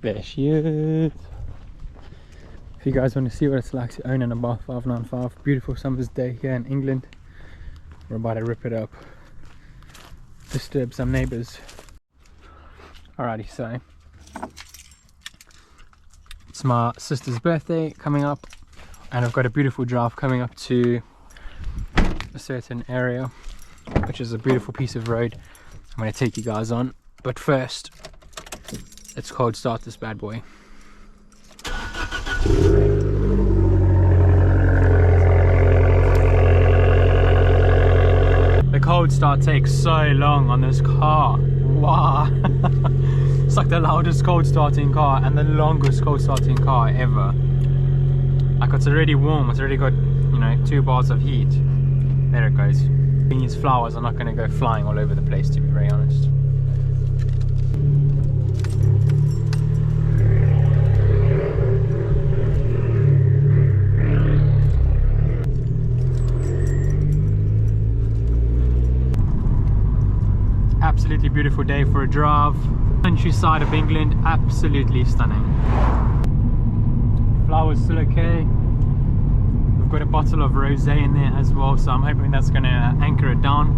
There she is. If you guys want to see what it's like to own an Abarth 595, beautiful summer's day here in England. We're about to rip it up, disturb some neighbours. Alrighty, so it's my sister's birthday coming up, and I've got a beautiful drive coming up to a certain area, which is a beautiful piece of road I'm going to take you guys on. But first, let's cold start this bad boy. The cold start takes so long on this car. Wow. It's like the loudest cold starting car and the longest cold starting car ever. Like, it's already warm, it's already got, you know, 2 bars of heat. There it goes. These flowers are not going to go flying all over the place, to be very honest. Absolutely beautiful day for a drive. Countryside of England, absolutely stunning. Flowers still okay. We've got a bottle of rosé in there as well, so I'm hoping that's going to anchor it down.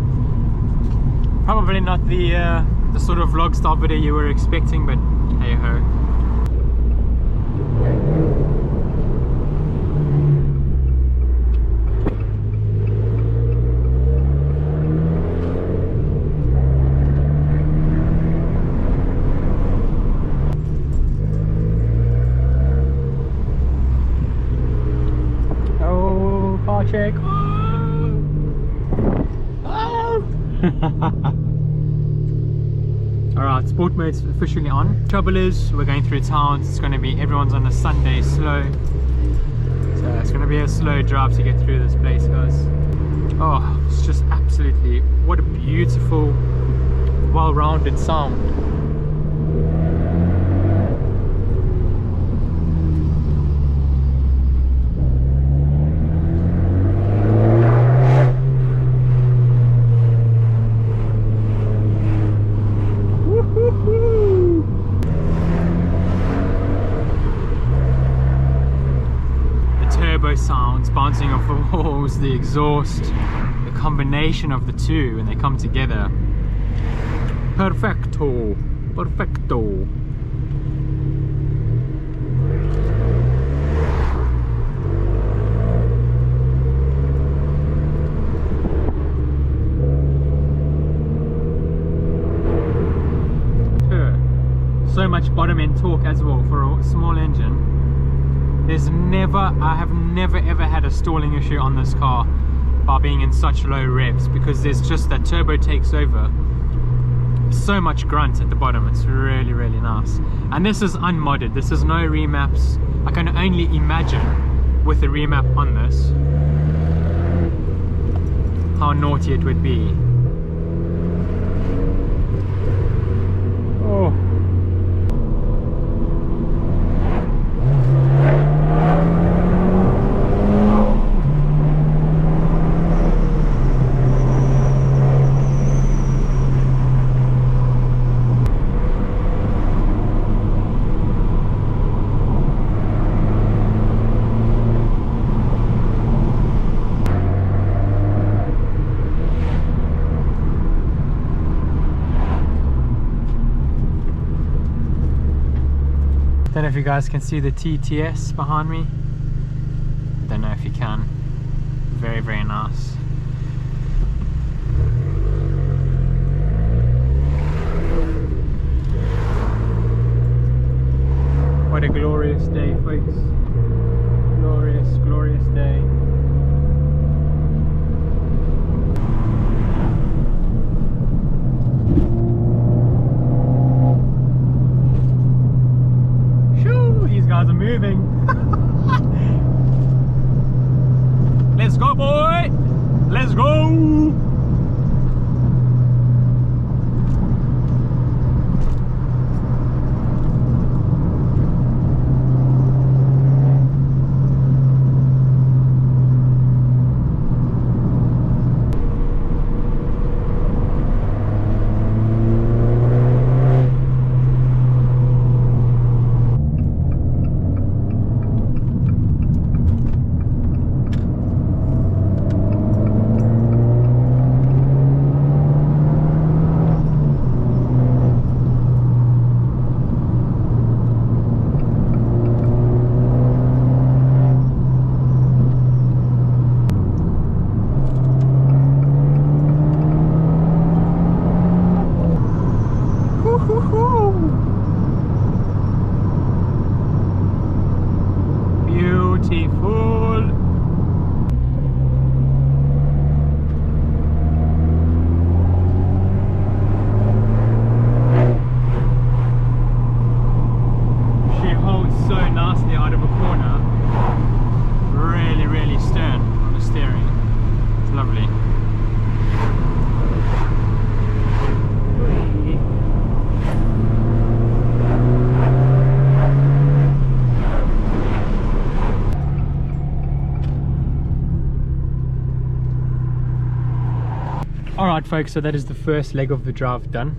Probably not the sort of vlog style video you were expecting, but hey ho. Check. Alright, sport mode's officially on. Trouble is, we're going through towns. It's going to be, everyone's on a Sunday slow, so it's going to be a slow drive to get through this place, guys. Oh, it's just absolutely, what a beautiful, well-rounded sound. Sounds bouncing off the walls, the exhaust, the combination of the two when they come together. Perfecto, perfecto. So much bottom end torque as well for a small engine. I have never ever had a stalling issue on this car by being in such low revs, because there's just that turbo takes over. So much grunt at the bottom, it's really nice. And this is unmodded, this is no remaps. I can only imagine with a remap on this how naughty it would be. Oh. Don't know if you guys can see the TTS behind me. Don't know if you can. Very nice. What a glorious day, folks. Glorious day. Guys are moving. Let's go, boy. Let's go. full. She holds so nicely out of a corner. Really, really stern on the steering. It's lovely. Alright folks, so that is the first leg of the drive done.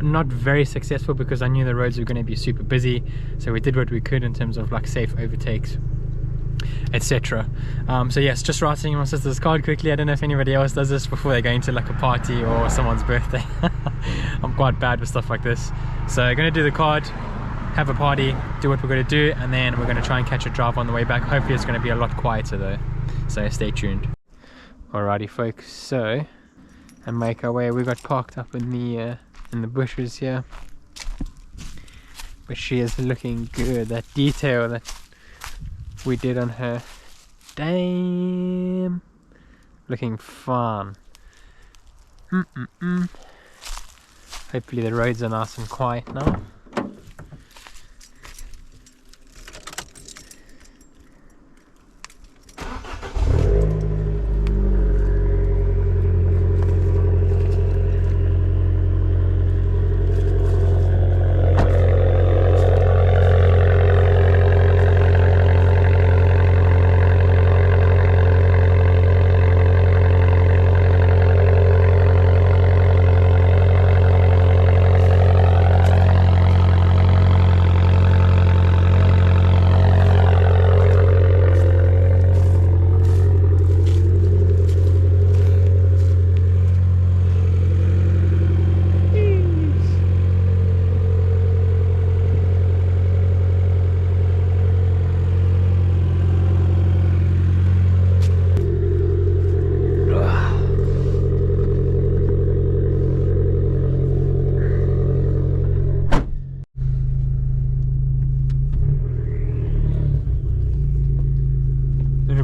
Not very successful because I knew the roads were going to be super busy, so we did what we could in terms of like safe overtakes, etc. So yes, just writing my sister's card quickly. I don't know if anybody else does this before they go into like a party or someone's birthday. I'm quite bad with stuff like this. So I'm going to do the card, have a party, do what we're going to do, and then we're going to try and catch a drive on the way back. Hopefully it's going to be a lot quieter though, so stay tuned. Alrighty folks, so and make our way. We got parked up in the bushes here, but she is looking good. That detail that we did on her, damn, looking fun. Hopefully the roads are nice and quiet now.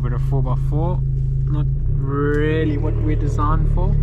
Bit of 4x4, not really what we're designed for.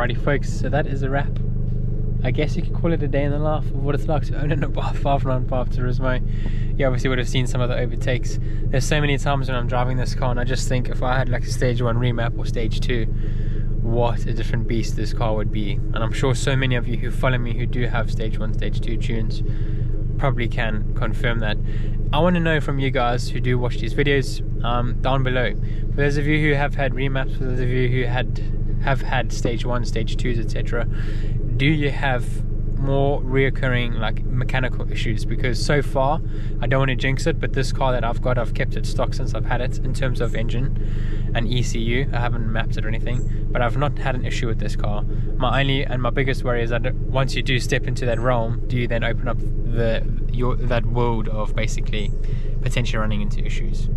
Alrighty folks, so that is a wrap. I guess you could call it a day in the life of what it's like to own an Abarth 595 Turismo. You obviously would have seen some of the overtakes. There's so many times when I'm driving this car and I just think if I had like a stage 1 remap or stage 2, what a different beast this car would be. And I'm sure so many of you who follow me who do have stage 1, stage 2 tunes probably can confirm that. I want to know from you guys who do watch these videos down below. For those of you who have had remaps, for those of you who have had stage 1, stage 2s, etc., do you have more reoccurring like mechanical issues? Because so far, I don't want to jinx it, but this car that I've got, I've kept it stock since I've had it in terms of engine and ECU. I haven't mapped it or anything, but I've not had an issue with this car. My only and my biggest worry is that once you do step into that realm, do you then open up that world of basically potentially running into issues?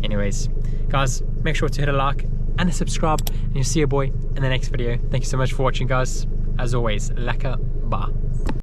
Anyways, guys, make sure to hit a like and a subscribe, and you'll see your boy in the next video. Thank you so much for watching, guys. As always, lekker ba.